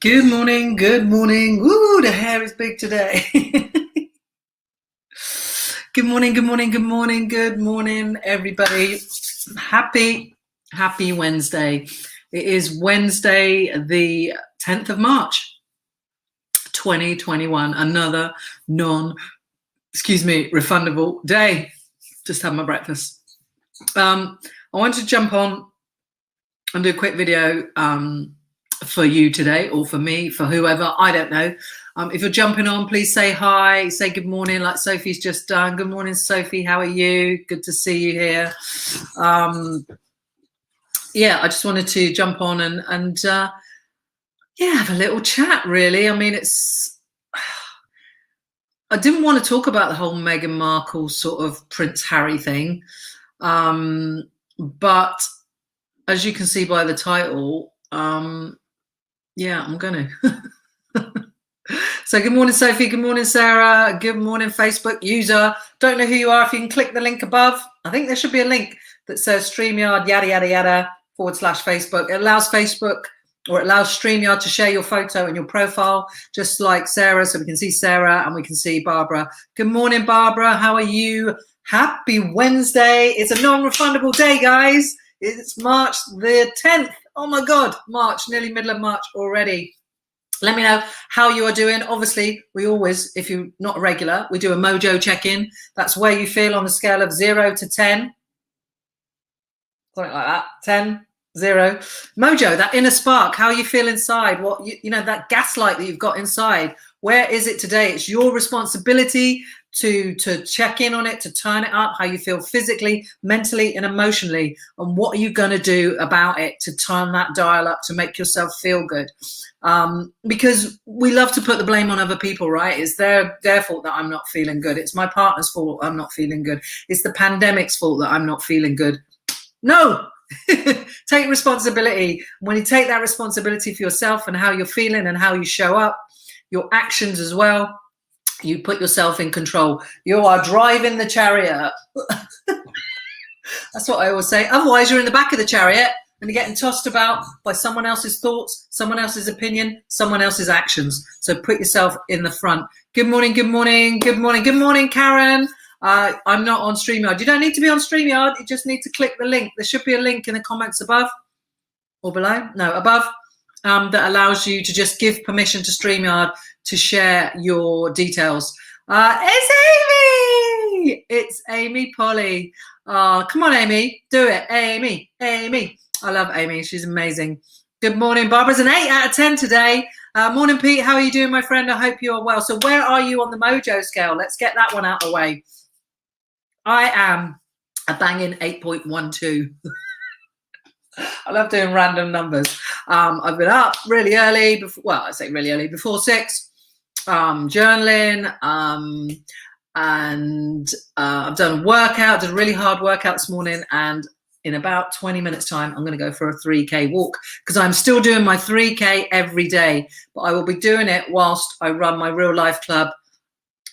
Good morning, good morning. Woo, the hair is big today. Good morning, good morning, good morning, good morning, everybody. Happy Wednesday. It is Wednesday, the 10th of March, 2021. Another refundable day. Just had my breakfast. I want to jump on and do a quick video for you today, or for me, for whoever, I don't know. If you're jumping on, please say hi, say good morning like Sophie's just done. Good morning, Sophie, how are you? Good to see you here. Yeah, I just wanted to jump on and have a little chat, really. I mean, I didn't want to talk about the whole Megan Markle sort of Prince Harry thing, but as you can see by the title, yeah, I'm gonna. So good morning, Sophie. Good morning, Sarah. Good morning, Facebook user. Don't know who you are. If you can click the link above, I think there should be a link that says StreamYard yada yada yada /Facebook. It allows Facebook, or it allows StreamYard to share your photo and your profile, just like Sarah, so we can see Sarah and we can see Barbara. Good morning, Barbara. How are you? Happy Wednesday. It's a non-refundable day, guys. It's March the 10th. Oh my God, March, nearly middle of March already. Let me know how you are doing. Obviously, we always, if you're not a regular, we do a mojo check-in. That's where you feel on a scale of 0 to 10. Something like that. 10, 0. Mojo, that inner spark, how you feel inside, what you know, that gaslight that you've got inside. Where is it today? It's your responsibility to check in on it, to turn it up, how you feel physically, mentally, and emotionally, and what are you going to do about it to turn that dial up to make yourself feel good. Because we love to put the blame on other people, right? It's their fault that I'm not feeling good. It's my partner's fault I'm not feeling good. It's the pandemic's fault that I'm not feeling good. No. Take responsibility. When you take that responsibility for yourself and how you're feeling and how you show up, your actions as well, you put yourself in control. You are driving the chariot. That's what I always say. Otherwise, you're in the back of the chariot and you're getting tossed about by someone else's thoughts, someone else's opinion, someone else's actions. So put yourself in the front. Good morning, good morning, good morning, good morning, Karen. I'm not on StreamYard. You don't need to be on StreamYard. You just need to click the link. There should be a link in the comments above or below. No, above. That allows you to just give permission to StreamYard to share your details. It's Amy! It's Amy Polly. Come on, Amy. Do it. Amy. I love Amy. She's amazing. Good morning. Barbara's an 8 out of 10 today. Morning, Pete. How are you doing, my friend? I hope you are well. So where are you on the mojo scale? Let's get that one out of the way. I am a banging 8.12. I love doing random numbers. I've been up really early. I say really early, before 6, journaling, and I've done a workout, did a really hard workout this morning, and in about 20 minutes time, I'm going to go for a 3K walk because I'm still doing my 3K every day, but I will be doing it whilst I run my real life club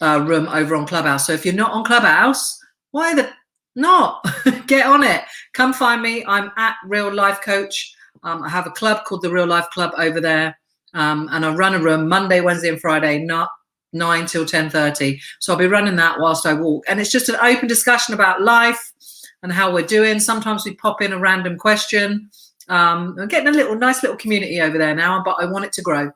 room over on Clubhouse. So if you're not on Clubhouse, why the not? Get on it. Come find me. I'm at Real Life Coach. I have a club called the Real Life Club over there, and I run a room Monday, Wednesday, and Friday, not 9 till 10:30. So I'll be running that whilst I walk, and it's just an open discussion about life and how we're doing. Sometimes we pop in a random question. I'm getting a nice little community over there now, but I want it to grow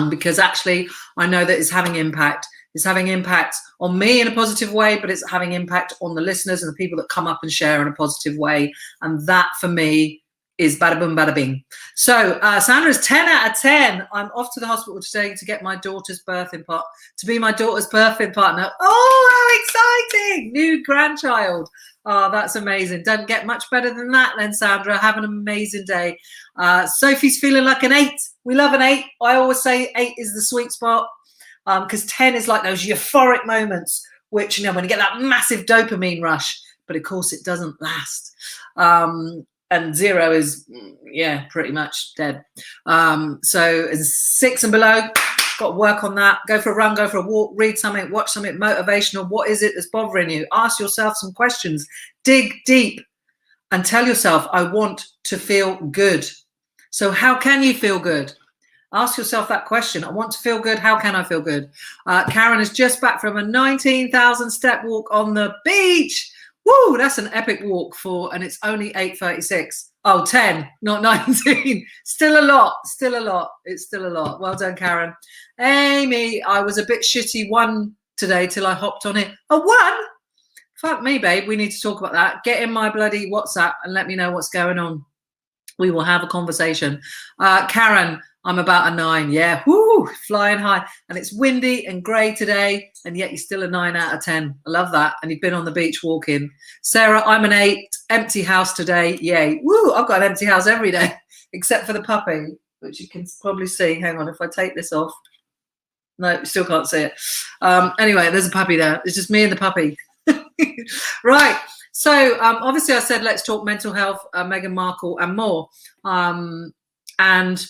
because actually I know that it's having impact. It's having impact on me in a positive way, but it's having impact on the listeners and the people that come up and share in a positive way. And that for me is bada boom, bada bing. So Sandra's 10 out of 10. I'm off to the hospital today to get my daughter's birthing to be my daughter's birthing partner. Oh, how exciting. New grandchild. Oh, that's amazing. Don't get much better than that then, Sandra. Have an amazing day. Sophie's feeling like an 8. We love an 8. I always say 8 is the sweet spot. Because 10 is like those euphoric moments, which, you know, when you get that massive dopamine rush, but of course it doesn't last. And 0 is, yeah, pretty much dead. So 6 and below, got to work on that. Go for a run, go for a walk, read something, watch something motivational. What is it that's bothering you? Ask yourself some questions. Dig deep and tell yourself, I want to feel good. So how can you feel good? Ask yourself that question. I want to feel good. How can I feel good? Karen is just back from a 19,000 step walk on the beach. Woo, that's an epic walk and it's only 8:36. Oh, 10, not 19. Still a lot. Still a lot. It's still a lot. Well done, Karen. Amy, I was a bit shitty one today till I hopped on it. A one? Fuck me, babe. We need to talk about that. Get in my bloody WhatsApp and let me know what's going on. We will have a conversation. Karen, I'm about a 9. Yeah, whoo, flying high. And it's windy and grey today, and yet you're still a 9 out of 10. I love that. And you've been on the beach walking. Sarah, I'm an 8. Empty house today. Yay. Woo, I've got an empty house every day, except for the puppy, which you can probably see. Hang on, if I take this off. No, you still can't see it. Anyway, there's a puppy there. It's just me and the puppy. Right. So obviously I said let's talk mental health, Megan Markle and more. And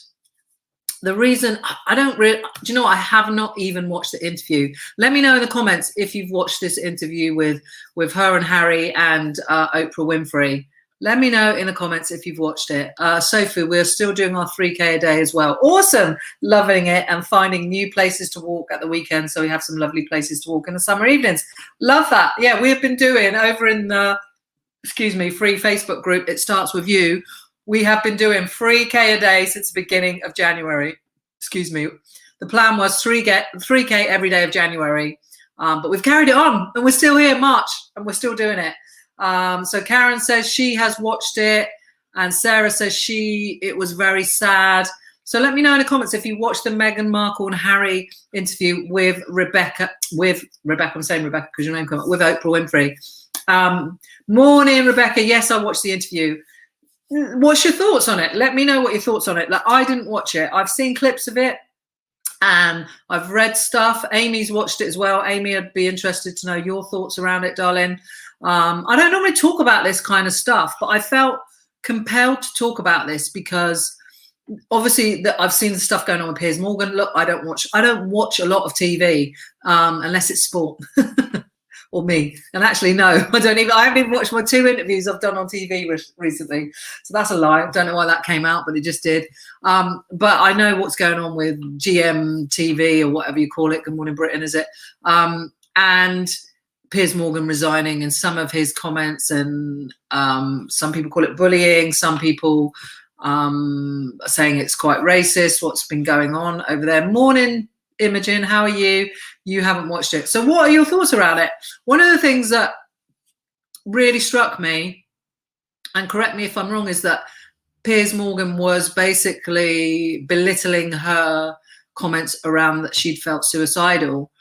the reason I don't really, do you know, I have not even watched the interview. Let me know in the comments if you've watched this interview with her and Harry and Oprah Winfrey. Let me know in the comments if you've watched it. Sophie, we're still doing our 3K a day as well. Awesome. Loving it and finding new places to walk at the weekend. So we have some lovely places to walk in the summer evenings. Love that. Yeah, we've been doing over in the, free Facebook group, It Starts With You. We have been doing 3K a day since the beginning of January. The plan was 3K every day of January. But we've carried it on and we're still here in March and we're still doing it. So Karen says she has watched it and Sarah says it was very sad. So let me know in the comments if you watched the Meghan Markle and Harry interview with Rebecca, I'm saying Rebecca because your name came up, with Oprah Winfrey. Morning, Rebecca. Yes, I watched the interview. What's your thoughts on it? Let me know what your thoughts on it. Like, I didn't watch it. I've seen clips of it and I've read stuff. Amy's watched it as well. Amy, I'd be interested to know your thoughts around it, darling. I don't normally talk about this kind of stuff, but I felt compelled to talk about this because obviously I've seen the stuff going on with Piers Morgan. Look, I don't watch a lot of TV unless it's sport or me. And actually, no, I haven't even watched my 2 interviews I've done on TV recently. So that's a lie. I don't know why that came out, but it just did. But I know what's going on with GM TV or whatever you call it. Good Morning Britain, is it? And Piers Morgan resigning and some of his comments, and some people call it bullying, some people saying it's quite racist, what's been going on over there. Morning, Imogen, how are you? You haven't watched it. So what are your thoughts around it? One of the things that really struck me, and correct me if I'm wrong, is that Piers Morgan was basically belittling her comments around that she'd felt suicidal.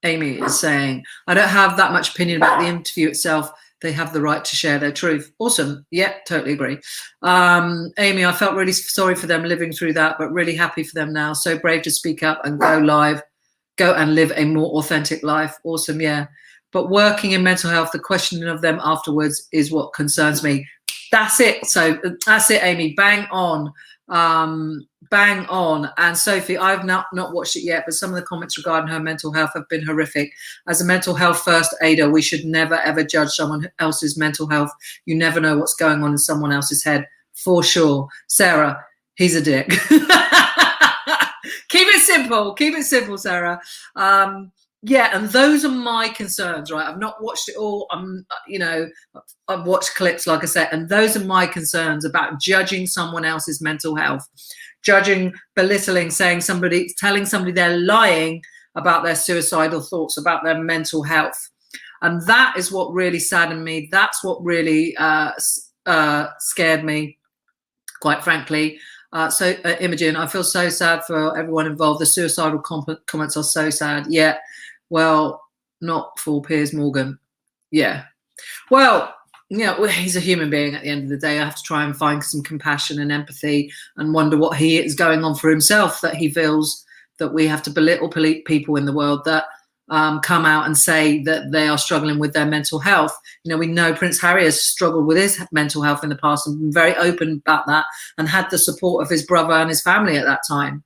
Amy is saying, I don't have that much opinion about the interview itself. They have the right to share their truth. Awesome. Yeah, totally agree. Amy, I felt really sorry for them living through that, but really happy for them now. So brave to speak up and go and live a more authentic life. Awesome. Yeah. But working in mental health, the questioning of them afterwards is what concerns me. That's it. So that's it, Amy. Bang on. Bang on. And Sophie, I've not watched it yet, but some of the comments regarding her mental health have been horrific. As a mental health first aider, we should never ever judge someone else's mental health. You never know what's going on in someone else's head, for sure. Sarah, he's a dick. Keep it simple, Sarah. Yeah, and those are my concerns, right? I've not watched it all. I've watched clips, like I said, and those are my concerns about judging someone else's mental health, judging, belittling, telling somebody they're lying about their suicidal thoughts, about their mental health. And that is what really saddened me. That's what really scared me, quite frankly. So Imogen, I feel so sad for everyone involved. The suicidal comments are so sad. Yeah. Well, not for Piers Morgan. Yeah. Well, he's a human being at the end of the day. I have to try and find some compassion and empathy and wonder what he is going on for himself, that he feels that we have to belittle people in the world that come out and say that they are struggling with their mental health. We know Prince Harry has struggled with his mental health in the past and been very open about that and had the support of his brother and his family at that time.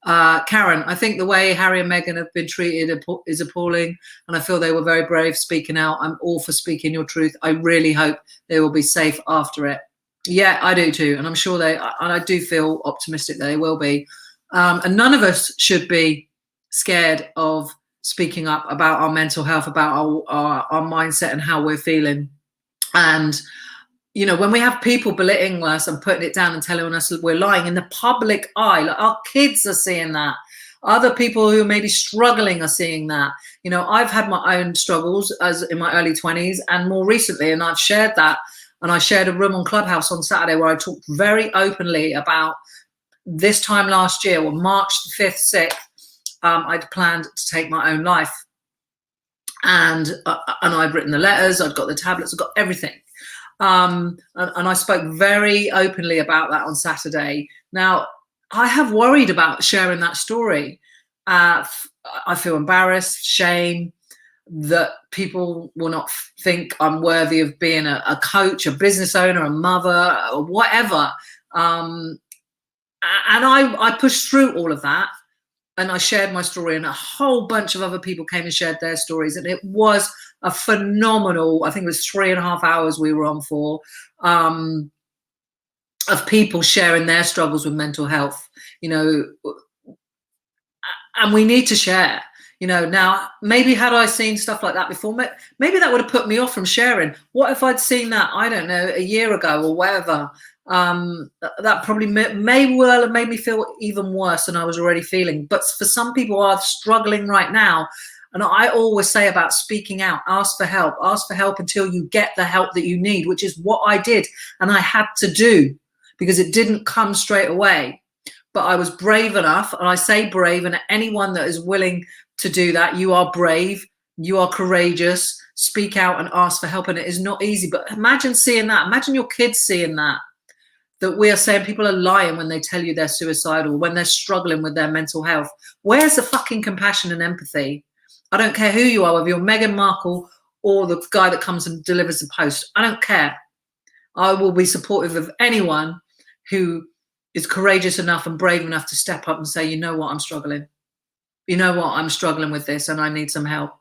Karen, I think the way Harry and Meghan have been treated is appalling, and I feel they were very brave speaking out. I'm all for speaking your truth. I really hope they will be safe after it. Yeah, I do too, and I'm sure and I do feel optimistic that they will be. And none of us should be scared of speaking up about our mental health, about our mindset and how we're feeling. And you know, when we have people belittling us and putting it down and telling us that we're lying in the public eye, like our kids are seeing that. Other people who may be struggling are seeing that. You know, I've had my own struggles as in my early 20s and more recently, and I've shared that. And I shared a room on Clubhouse on Saturday where I talked very openly about this time last year, or March the 5th, 6th, I'd planned to take my own life. And I'd written the letters, I'd got the tablets, I'd got everything. And I spoke very openly about that on Saturday. Now, I have worried about sharing that story. I feel embarrassed, shame that people will not think I'm worthy of being a coach, a business owner, a mother, or whatever. And I pushed through all of that. And I shared my story, and a whole bunch of other people came and shared their stories. And it was a phenomenal, I think it was 3.5 hours we were on for, of people sharing their struggles with mental health, you know, and we need to share, you know. Now, maybe had I seen stuff like that before, maybe that would have put me off from sharing. What if I'd seen that, I don't know, a year ago or whatever? That probably may well have made me feel even worse than I was already feeling. But for some people who are struggling right now, and I always say about speaking out, ask for help until you get the help that you need, which is what I did. And I had to do, because it didn't come straight away. But I was brave enough, and I say brave, and anyone that is willing to do that, you are brave, you are courageous, speak out and ask for help. And it is not easy, but imagine seeing that. Imagine your kids seeing that we are saying people are lying when they tell you they're suicidal, when they're struggling with their mental health. Where's the fucking compassion and empathy? I don't care who you are, whether you're Megan Markle or the guy that comes and delivers the post. I don't care. I will be supportive of anyone who is courageous enough and brave enough to step up and say, you know what, I'm struggling. You know what, I'm struggling with this and I need some help.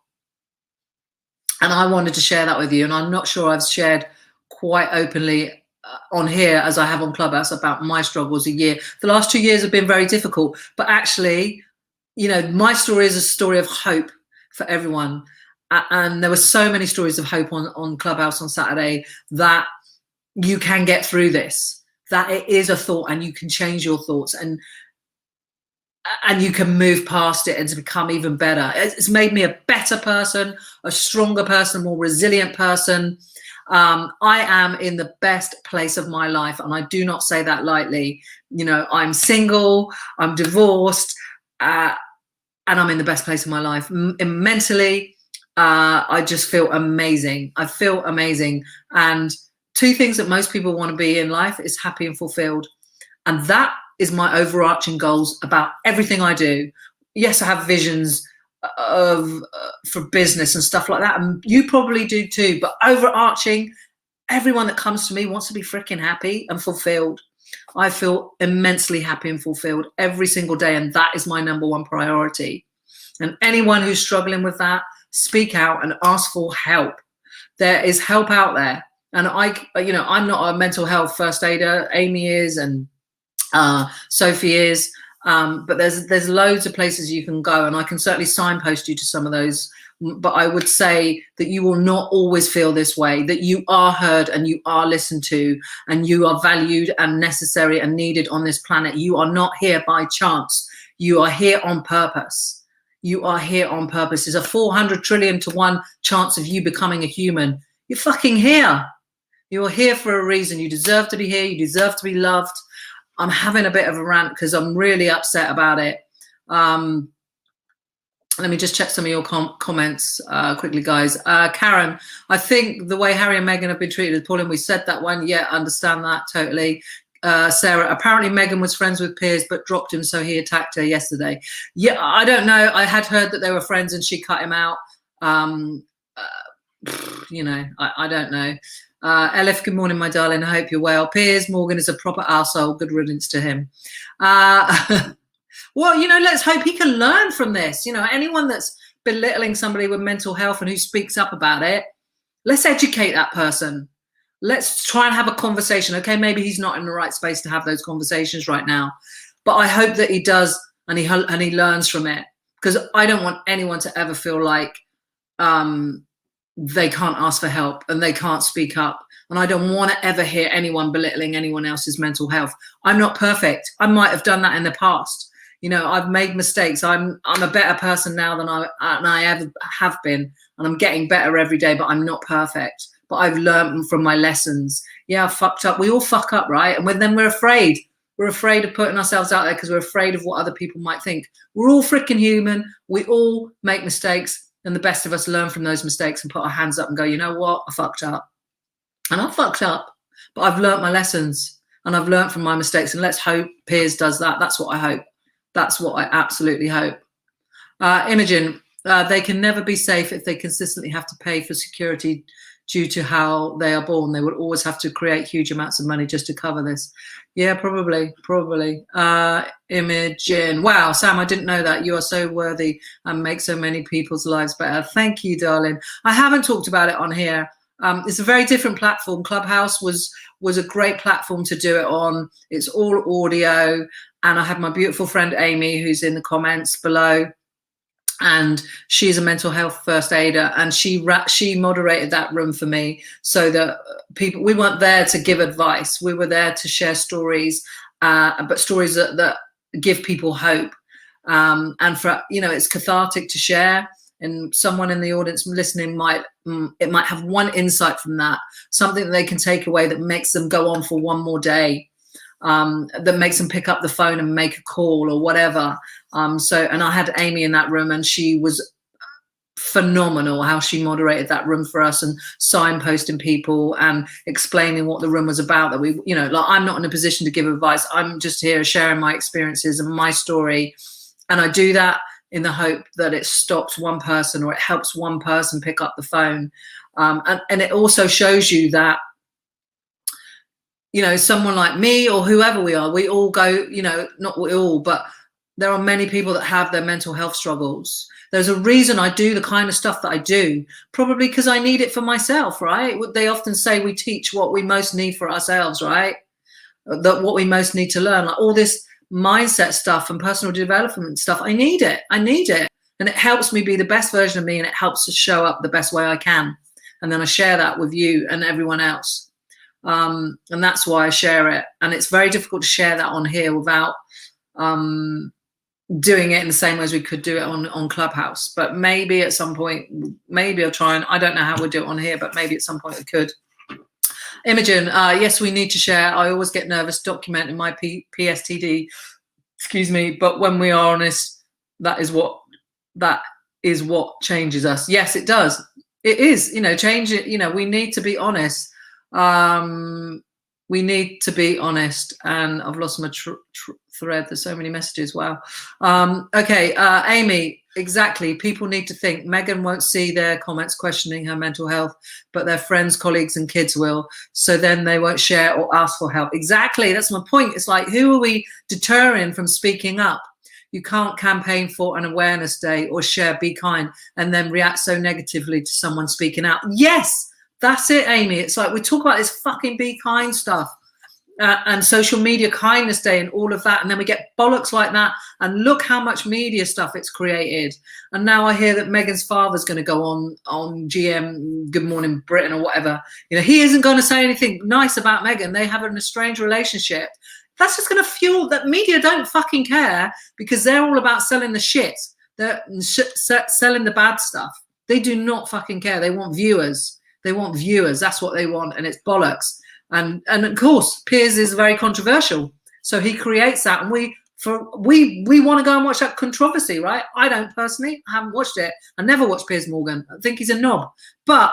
And I wanted to share that with you. And I'm not sure I've shared quite openly on here as I have on Clubhouse about my struggles a year. The last 2 years have been very difficult, but actually, you know, my story is a story of hope for everyone. And there were so many stories of hope on Clubhouse on Saturday, that you can get through this, that it is a thought and you can change your thoughts, and you can move past it and to become even better. It's made me a better person, a stronger person, a more resilient person. I am in the best place of my life, and I do not say that lightly. You know, I'm single, I'm divorced, and I'm in the best place of my life. Mentally, I just feel amazing. I feel amazing. And two things that most people want to be in life is happy and fulfilled. And that is my overarching goals about everything I do. Yes, I have visions of for business and stuff like that, and you probably do too, but overarching, everyone that comes to me wants to be freaking happy and fulfilled. I feel immensely happy and fulfilled every single day, and that is my number one priority. And anyone who's struggling with that, speak out and ask for help. There is help out there. And you know, I'm not a mental health first aider. Amy is, and Sophie is. But there's loads of places you can go, and I can certainly signpost you to some of those. But I would say that you will not always feel this way, that you are heard and you are listened to, and you are valued and necessary and needed on this planet. You are not here by chance. You are here on purpose. You are here on purpose. There's a 400 trillion to 1 chance of you becoming a human. You're fucking here. You're here for a reason. You deserve to be here. You deserve to be loved. I'm having a bit of a rant because I'm really upset about it. Let me just check some of your comments quickly, guys. Karen, I think the way Harry and Meghan have been treated is appalling. We said that one. Yeah, understand that totally. Sarah, apparently Meghan was friends with Piers but dropped him, so he attacked her yesterday. Yeah, I don't know. I had heard that they were friends and she cut him out. You know, I don't know. Elif, good morning, my darling. I hope you're well. Piers Morgan is a proper arsehole. Good riddance to him. Well, you know, let's hope he can learn from this. You know, anyone that's belittling somebody with mental health and who speaks up about it, let's educate that person. let's try and have a conversation. Okay, maybe he's not in the right space to have those conversations right now, but I hope that he does, and he learns from it, because I don't want anyone to ever feel like they can't ask for help and they can't speak up. And I don't want to ever hear anyone belittling anyone else's mental health. I'm not perfect. I might have done that in the past. You know, I've made mistakes. I'm a better person now than I ever have been, and I'm getting better every day. But I'm not perfect. But I've learned from my lessons. Yeah, I fucked up. We all fuck up, right? And then we're afraid. We're afraid of putting ourselves out there because we're afraid of what other people might think. We're all freaking human. We all make mistakes. And the best of us learn from those mistakes and put our hands up and go, you know what? I fucked up. And I fucked up. But I've learned my lessons. And I've learned from my mistakes. And let's hope Piers does that. That's what I hope. That's what I absolutely hope. Imogen, they can never be safe if they consistently have to pay for security due to how they are born. They would always have to create huge amounts of money just to cover this. Yeah, probably. Imogen, wow, Sam, I didn't know that. You are so worthy and make so many people's lives better. Thank you, darling. I haven't talked about it on here. It's a very different platform. Clubhouse was a great platform to do it on. It's all audio. And I have my beautiful friend, Amy, who's in the comments below. And she's a mental health first aider, and she moderated that room for me, so that we weren't there to give advice. We were there to share stories, but stories that give people hope. And for, you know, it's cathartic to share. And someone in the audience listening might have one insight from that, something that they can take away that makes them go on for one more day. That makes them pick up the phone and make a call or whatever. And I had Amy in that room, and she was phenomenal how she moderated that room for us and signposting people and explaining what the room was about. That we, you know, like, I'm not in a position to give advice. I'm just here sharing my experiences and my story. And I do that in the hope that it stops one person or it helps one person pick up the phone. And it also shows you that, you know, someone like me or whoever we are, we all go, you know, not we all, but there are many people that have their mental health struggles. There's a reason I do the kind of stuff that I do, probably because I need it for myself, right? They often say we teach what we most need for ourselves, right? That what we most need to learn, like all this mindset stuff and personal development stuff, I need it. And it helps me be the best version of me, and it helps to show up the best way I can. And then I share that with you and everyone else. And that's why I share it. And it's very difficult to share that on here without doing it in the same way as we could do it on Clubhouse. But maybe at some point, maybe I'll try, and I don't know how we'll do it on here, but maybe at some point I could. Imogen, yes, we need to share. I always get nervous documenting my PSTD, excuse me, but when we are honest, that is what changes us. Yes, it does. It is, you know, change it. You know, we need to be honest. We need to be honest. And I've lost my thread. There's so many messages. Wow. Okay, Amy, exactly. People need to think. Megan won't see their comments questioning her mental health, but their friends, colleagues, and kids will. So then they won't share or ask for help. Exactly. That's my point. It's like, who are we deterring from speaking up? You can't campaign for an awareness day or share Be Kind and then react so negatively to someone speaking out. Yes. That's it, Amy. It's like we talk about this fucking Be Kind stuff and social media kindness day and all of that. And then we get bollocks like that. And look how much media stuff it's created. And now I hear that Megan's father's going to go on GM, Good Morning Britain or whatever. You know, he isn't going to say anything nice about Megan. They have an estranged relationship. That's just going to fuel that. Media don't fucking care because they're all about selling the shit. They're selling the bad stuff. They do not fucking care. They want viewers. They want viewers. That's what they want, and it's bollocks. And of course, Piers is very controversial, so he creates that, and we want to go and watch that controversy, right? I don't personally. I haven't watched it. I never watched Piers Morgan. I think he's a knob, but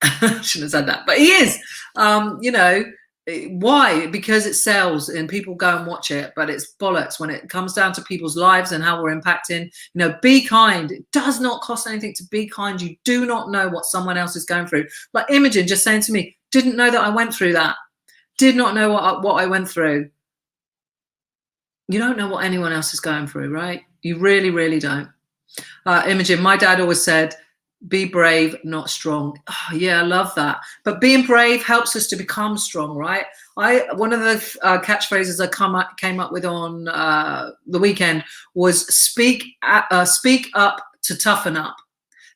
I shouldn't have said that. But he is. You know why? Because it sells and people go and watch it. But it's bollocks when it comes down to people's lives and how we're impacting. You know, be kind. It does not cost anything to be kind. You do not know what someone else is going through. Like Imogen just saying to me, didn't know that I went through that. Did not know what I went through. You don't know what anyone else is going through, right? You really, really don't. Imogen, my dad always said, Be brave, not strong. Oh, yeah, I love that. But being brave helps us to become strong, right? One of the catchphrases I came up with on the weekend was speak up to toughen up.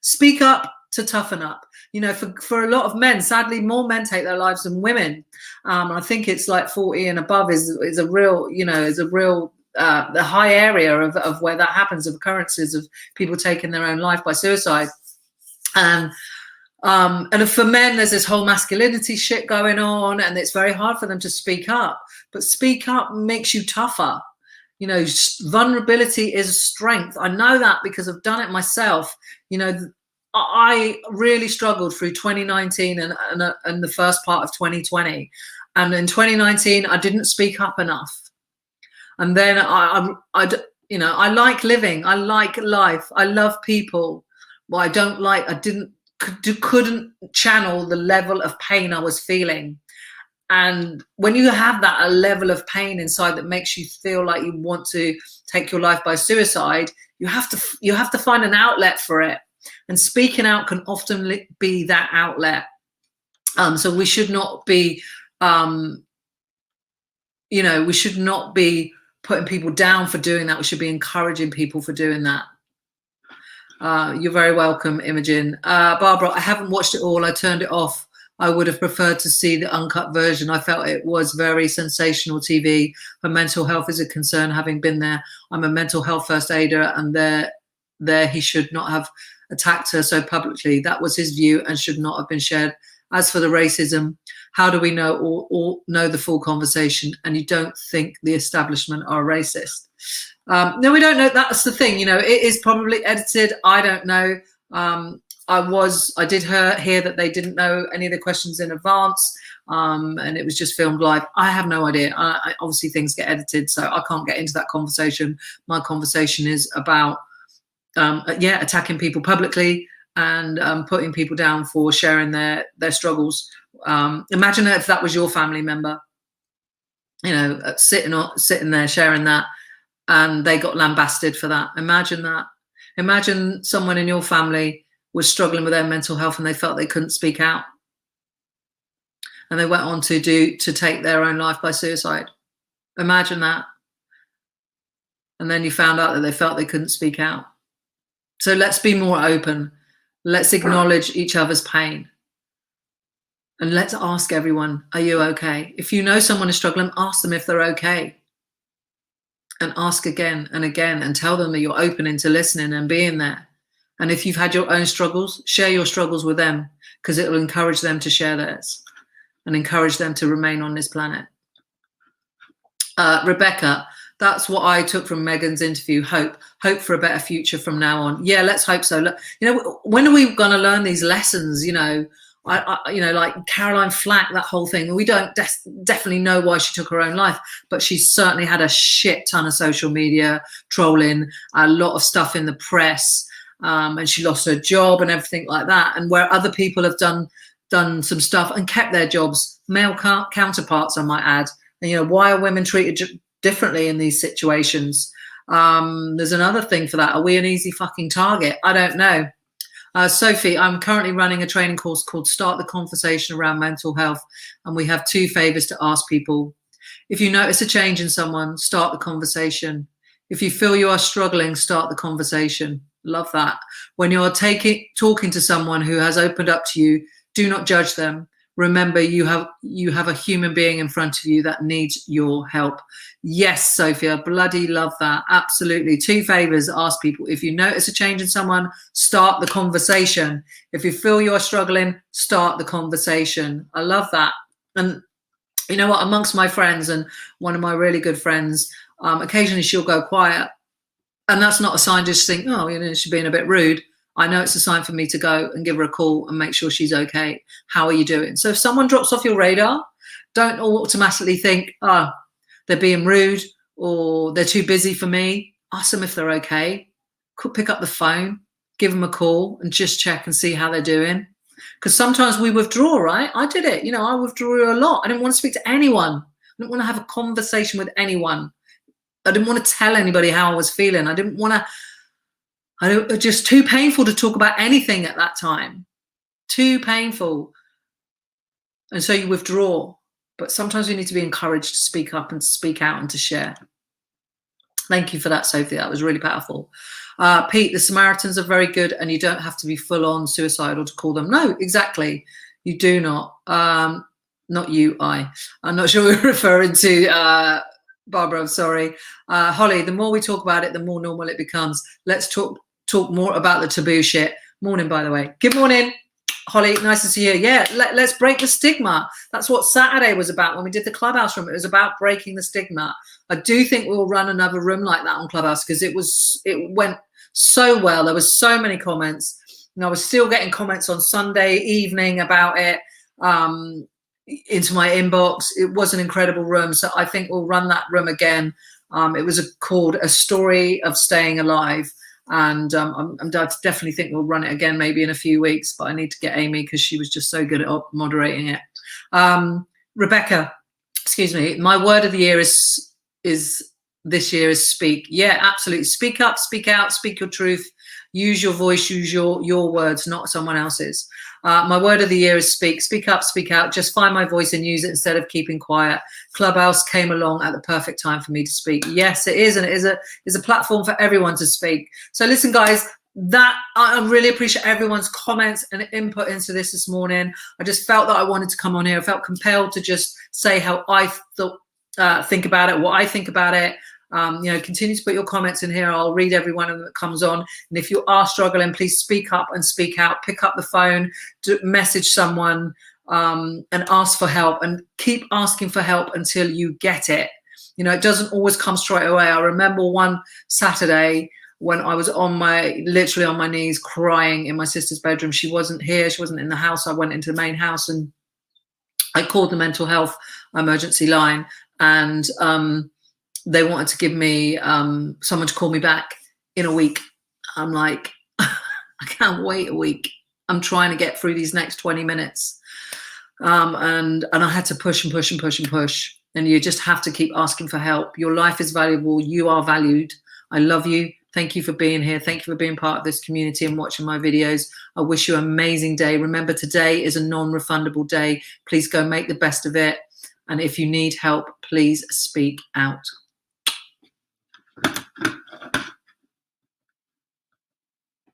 Speak up to toughen up. You know, for a lot of men, sadly, more men take their lives than women. I think it's like 40 and above is a real, you know, the high area of where that happens, of occurrences of people taking their own life by suicide. And for men, there's this whole masculinity shit going on, and it's very hard for them to speak up. But speak up makes you tougher. You know, vulnerability is strength. I know that because I've done it myself. You know, I really struggled through 2019 and the first part of 2020. And in 2019, I didn't speak up enough. And then you know, I like living. I like life. I love people. Well, I couldn't channel the level of pain I was feeling. And when you have that a level of pain inside that makes you feel like you want to take your life by suicide, you have to find an outlet for it. And speaking out can often be that outlet. So we should not be, you know, we should not be putting people down for doing that. We should be encouraging people for doing that. You're very welcome, Imogen. Barbara, I haven't watched it all. I turned it off. I would have preferred to see the uncut version. I felt it was very sensational TV. For mental health is a concern, having been there. I'm a mental health first aider, and there he should not have attacked her so publicly. That was his view and should not have been shared. As for the racism, how do we know or know the full conversation? And you don't think the establishment are racist? No, we don't know. That's the thing. You know, it is probably edited. I don't know. I did hear that they didn't know any of the questions in advance, and it was just filmed live. I have no idea. Obviously, things get edited, so I can't get into that conversation. My conversation is about, attacking people publicly and putting people down for sharing their struggles. Imagine if that was your family member, you know, sitting there sharing that, and they got lambasted for that. Imagine that. Imagine someone in your family was struggling with their mental health and they felt they couldn't speak out, and they went on to take their own life by suicide. Imagine that. And then you found out that they felt they couldn't speak out. So let's be more open. Let's acknowledge each other's pain. And let's ask everyone, are you okay? If you know someone is struggling, ask them if they're okay. And ask again and again, and tell them that you're open into listening and being there. And if you've had your own struggles, share your struggles with them, because it will encourage them to share theirs and encourage them to remain on this planet. Rebecca, that's what I took from Megan's interview. Hope for a better future from now on. Yeah, let's hope so. You know, when are we going to learn these lessons? You know, you know, like Caroline Flack, that whole thing. We don't definitely know why she took her own life, but she certainly had a shit ton of social media trolling, a lot of stuff in the press, and she lost her job and everything like that. And where other people have done some stuff and kept their jobs, male counterparts, I might add. And, you know, why are women treated differently in these situations? There's another thing for that. Are we an easy fucking target? I don't know. Sophie, I'm currently running a training course called Start the Conversation Around Mental Health. And we have 2 favors to ask people. If you notice a change in someone, start the conversation. If you feel you are struggling, start the conversation. Love that. When you're talking to someone who has opened up to you, do not judge them. Remember, you have a human being in front of you that needs your help. Yes, Sophia, bloody love that. Absolutely. 2 favors, ask people. If you notice a change in someone, start the conversation. If you feel you're struggling, start the conversation. I love that. And you know what, amongst my friends, and one of my really good friends, occasionally she'll go quiet. And that's not a sign just to think, oh, you know, she's being a bit rude. I know it's a sign for me to go and give her a call and make sure she's okay. How are you doing? So if someone drops off your radar, don't automatically think, oh, they're being rude or they're too busy for me. Ask them if they're okay. Pick up the phone, give them a call and just check and see how they're doing. Because sometimes we withdraw, right? I did it. You know, I withdrew a lot. I didn't want to speak to anyone. I didn't want to have a conversation with anyone. I didn't want to tell anybody how I was feeling. I didn't want just too painful to talk about anything at that time. Too painful. And so you withdraw. But sometimes we need to be encouraged to speak up and to speak out and to share. Thank you for that, Sophie. That was really powerful. Pete, the Samaritans are very good, and you don't have to be full on suicidal to call them. No, exactly. You do not. Not you, I'm not sure we're referring to Barbara, I'm sorry. Holly, the more we talk about it, the more normal it becomes. Let's talk more about the taboo shit. Morning, by the way. Good morning, Holly. Nice to see you. Yeah, let's break the stigma. That's what Saturday was about when we did the Clubhouse room. It was about breaking the stigma. I do think we'll run another room like that on Clubhouse because it went so well. There was so many comments. And I was still getting comments on Sunday evening about it. Into my inbox. It was an incredible room, so I think we'll run that room again. It was called A Story of Staying Alive, and I definitely think we'll run it again maybe in a few weeks, but I need to get Amy because she was just so good at moderating it. Rebecca, excuse me, my word of the year is this year is speak. Yeah, absolutely. Speak up, speak out, speak your truth, use your voice, use your words, not someone else's. My word of the year is speak. Speak up, speak out. Just find my voice and use it instead of keeping quiet. Clubhouse came along at the perfect time for me to speak. Yes, it is, and it is a platform for everyone to speak. So listen, guys, that I really appreciate everyone's comments and input into this morning. I just felt that I wanted to come on here. I felt compelled to just say how I think about it, what I think about it. Continue to put your comments in here. I'll read every one of them that comes on. And if you are struggling, please speak up and speak out. Pick up the phone, message someone, and ask for help. And keep asking for help until you get it. It doesn't always come straight away. I remember one Saturday when I was literally on my knees crying in my sister's bedroom. She wasn't here. She wasn't in the house. I went into the main house and I called the mental health emergency line, and they wanted to give me someone to call me back in a week. I'm like, I can't wait a week. I'm trying to get through these next 20 minutes. And I had to push and push and push and push. And you just have to keep asking for help. Your life is valuable. You are valued. I love you. Thank you for being here. Thank you for being part of this community and watching my videos. I wish you an amazing day. Remember, today is a non-refundable day. Please go make the best of it. And if you need help, please speak out.